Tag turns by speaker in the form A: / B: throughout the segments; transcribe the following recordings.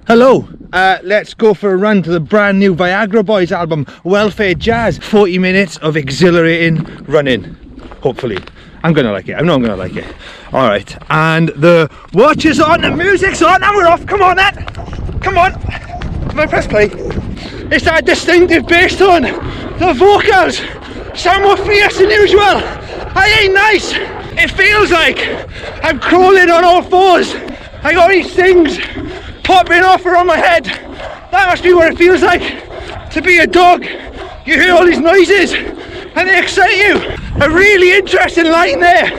A: Hello, let's go for a run to the brand new Viagra Boys album, Welfare Jazz. 40 minutes of exhilarating running, hopefully. I'm gonna like it, I know I'm gonna like it. Alright, and the watch is on, the music's on, and we're off. Come on, Nat! Come on! Can I press play? It's that distinctive bass tone. The vocals sound more fierce than usual. I ain't nice. It feels like I'm crawling on all fours. I got these things popping off around my head. That must be what it feels like to be a dog. You hear all these noises and they excite you. A really interesting line there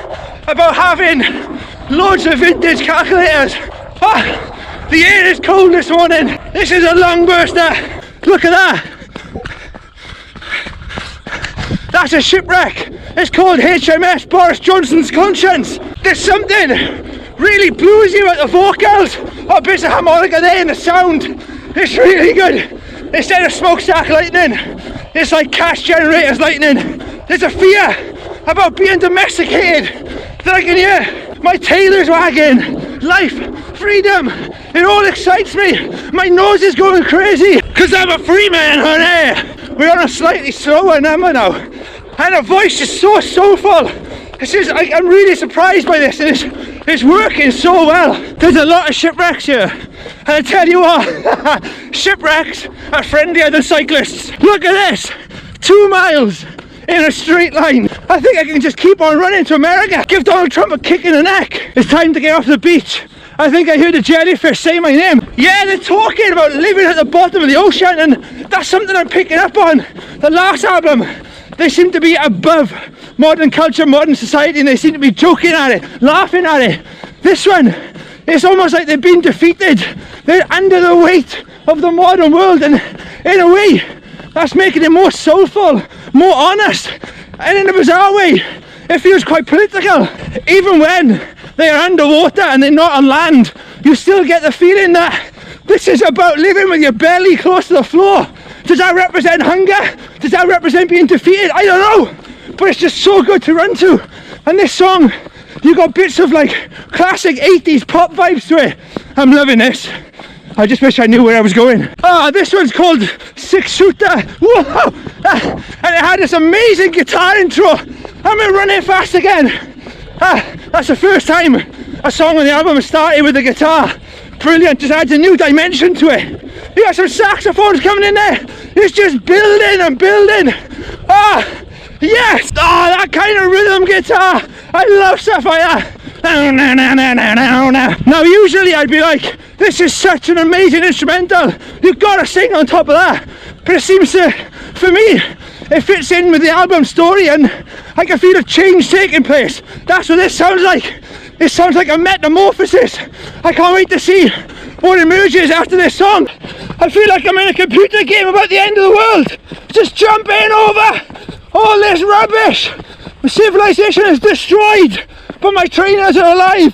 A: about having loads of vintage calculators. Ah, the air is cold this morning. This is a long burster. Look at that. That's a shipwreck. It's called HMS Boris Johnson's Conscience. There's something really bluesy about the vocals. Oh, bits of harmonica there and the sound. It's really good. Instead of smokestack lightning, it's like cash generators lightning. There's a fear about being domesticated that I can hear. My tail is wagging. Life, freedom, it all excites me. My nose is going crazy because I'm a free man, honey. We're on a slightly slower number now, and the voice is so soulful. I'm really surprised by this, and it's working so well. There's a lot of shipwrecks here, and I tell you what, shipwrecks are friendlier than cyclists. Look at this, 2 miles in a straight line. I think I can just keep on running to America. Give Donald Trump a kick in the neck. It's time to get off the beach. I think I heard a jellyfish say my name. Yeah, they're talking about living at the bottom of the ocean, and that's something I'm picking up on. The last album, they seem to be above modern culture, modern society, and they seem to be joking at it, laughing at it. This one, it's almost like they've been defeated. They're under the weight of the modern world, and in a way, that's making it more soulful, more honest, and in a bizarre way, it feels quite political. Even when they are underwater and they're not on land, you still get the feeling that this is about living with your belly close to the floor. Does that represent hunger? Does that represent being defeated? I don't know, but it's just so good to run to. And this song, you got bits of like classic 80s pop vibes to it. I'm loving this. I just wish I knew where I was going. Ah, this one's called Six Shooter. Whoa! And it had this amazing guitar intro. And we're running fast again. That's the first time a song on the album has started with a guitar. Brilliant, just adds a new dimension to it. You got some saxophones coming in there. It's just building and building. Ah, yes! Ah, that kind of rhythm guitar. I love stuff like that. Now usually I'd be like, this is such an amazing instrumental, you've got to sing on top of that, but it seems to, for me, it fits in with the album story, and I can feel a change taking place. That's what this sounds like. It sounds like a metamorphosis. I can't wait to see what emerges after this song. I feel like I'm in a computer game about the end of the world, just jumping over all this rubbish. Civilization is destroyed, but my trainers are alive.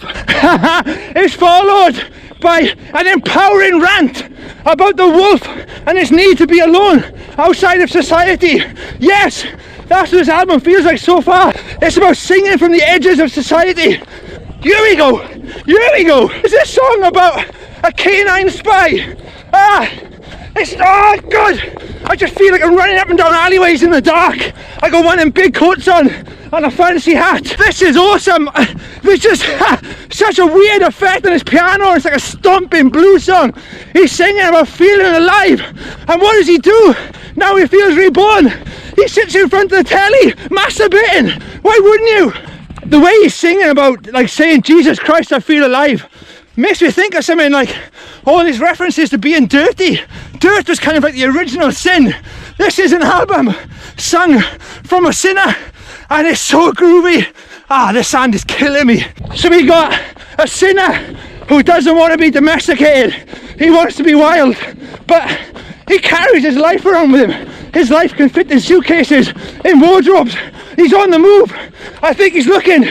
A: It's followed by an empowering rant about the wolf and its need to be alone outside of society. Yes, that's what this album feels like so far. It's about singing from the edges of society. Here we go, here we go. Is this song about a canine spy? It's good. I just feel like I'm running up and down alleyways in the dark. I got one in big coats on and a fancy hat. This is awesome. There's just such a weird effect on his piano. It's like a stomping blues song. He's singing about feeling alive. And what does he do? Now he feels reborn. He sits in front of the telly, masturbating. Why wouldn't you? The way he's singing about, like, saying, Jesus Christ, I feel alive, makes me think of something like all these references to being dirty. Dirt was kind of like the original sin. This is an album sung from a sinner, and it's so groovy. The sand is killing me. So we got a sinner who doesn't want to be domesticated. He wants to be wild, but he carries his life around with him. His life can fit in suitcases, in wardrobes. He's on the move. I think he's looking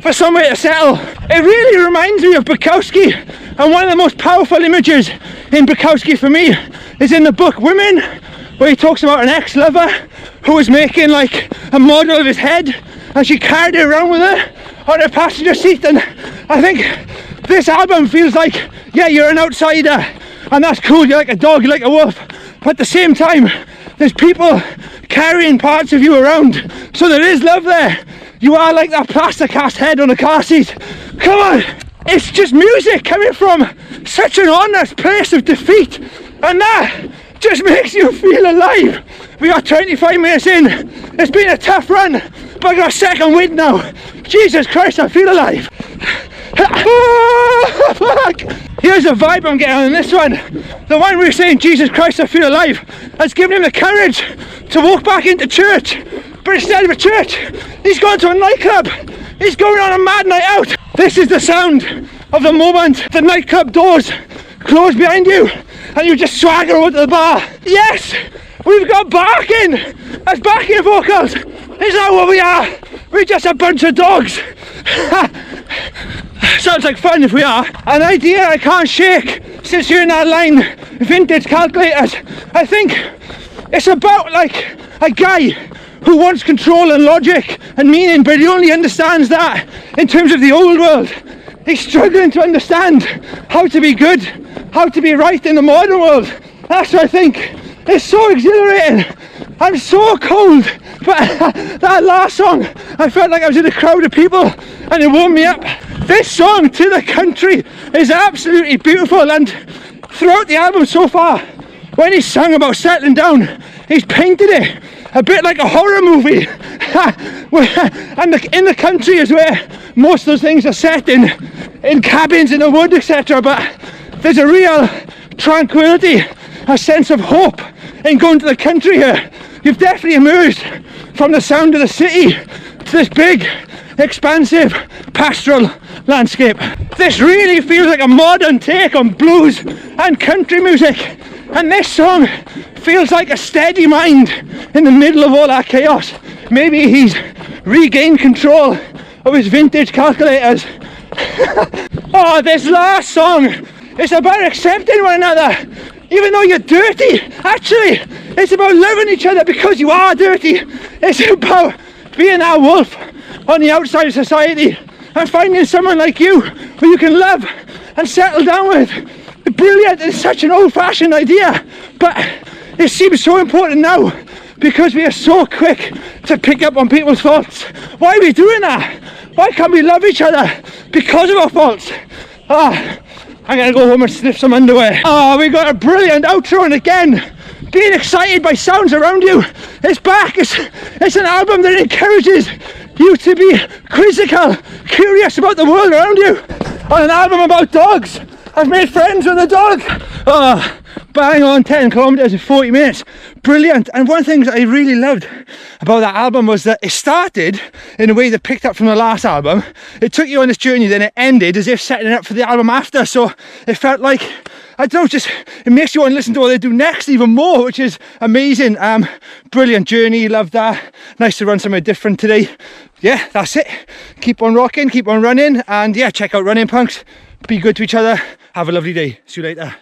A: for somewhere to settle. It really reminds me of Bukowski, and one of the most powerful images in Bukowski for me is in the book Women, where he talks about an ex-lover who was making like a model of his head, and she carried it around with her on her passenger seat. And I think this album feels like, yeah, you're an outsider, and that's cool. You're like a dog, you're like a wolf, but at the same time there's people carrying parts of you around, so there is love there. You are like that plaster cast head on a car seat. Come on, it's just music coming from such an honest place of defeat, and that just makes you feel alive. We are 25 minutes in. It's been a tough run, but I got a second wind now. Jesus Christ, I feel alive. Here's a vibe I'm getting on this one. The one we're saying, Jesus Christ, I feel alive, has given him the courage to walk back into church. But instead of a church, he's gone to a nightclub. He's going on a mad night out. This is the sound of the moment the nightclub doors close behind you and you just swagger over to the bar. Yes, we've got barking as backing vocals. Is that what we are? We're just a bunch of dogs. Sounds like fun if we are. An idea I can't shake since you're in that line, vintage calculators. I think it's about like a guy who wants control and logic and meaning, but he only understands that in terms of the old world. He's struggling to understand how to be good, how to be right in the modern world. That's what I think. It's so exhilarating. I'm so cold, but that last song, I felt like I was in a crowd of people and it warmed me up. This song, To the Country, is absolutely beautiful, and throughout the album so far, when he's sung about settling down, he's painted it a bit like a horror movie. And in the country is where most of those things are set in cabins in the wood, etc. But there's a real tranquility, a sense of hope in going to the country here. You've definitely emerged from the sound of the city to this big, expansive, pastoral landscape. This really feels like a modern take on blues and country music, and this song feels like a steady mind in the middle of all that chaos. Maybe he's regained control of his vintage calculators. Oh, this last song is about accepting one another, even though you're dirty. Actually, it's about loving each other because you are dirty. It's about being that wolf on the outside of society and finding someone like you who you can love and settle down with. Brilliant. It's such an old-fashioned idea, but it seems so important now because we are so quick to pick up on people's faults. Why are we doing that? Why can't we love each other because of our faults? I'm gonna go home and sniff some underwear. We got a brilliant outro, and again, being excited by sounds around you. It's back. It's an album that encourages you to be quizzical, curious about the world around you. On an album about dogs, I've made friends with a dog. Bang on 10 kilometers in 40 minutes. Brilliant. And one thing that I really loved about that album was that it started in a way that picked up from the last album. It took you on this journey, then it ended as if setting up for the album after. So it felt like, I don't know, just it makes you want to listen to what they do next even more, which is amazing. Brilliant journey, love that. Nice to run somewhere different today. Yeah, that's it. Keep on rocking, keep on running, and yeah, check out Running Punks. Be good to each other. Have a lovely day. See you later.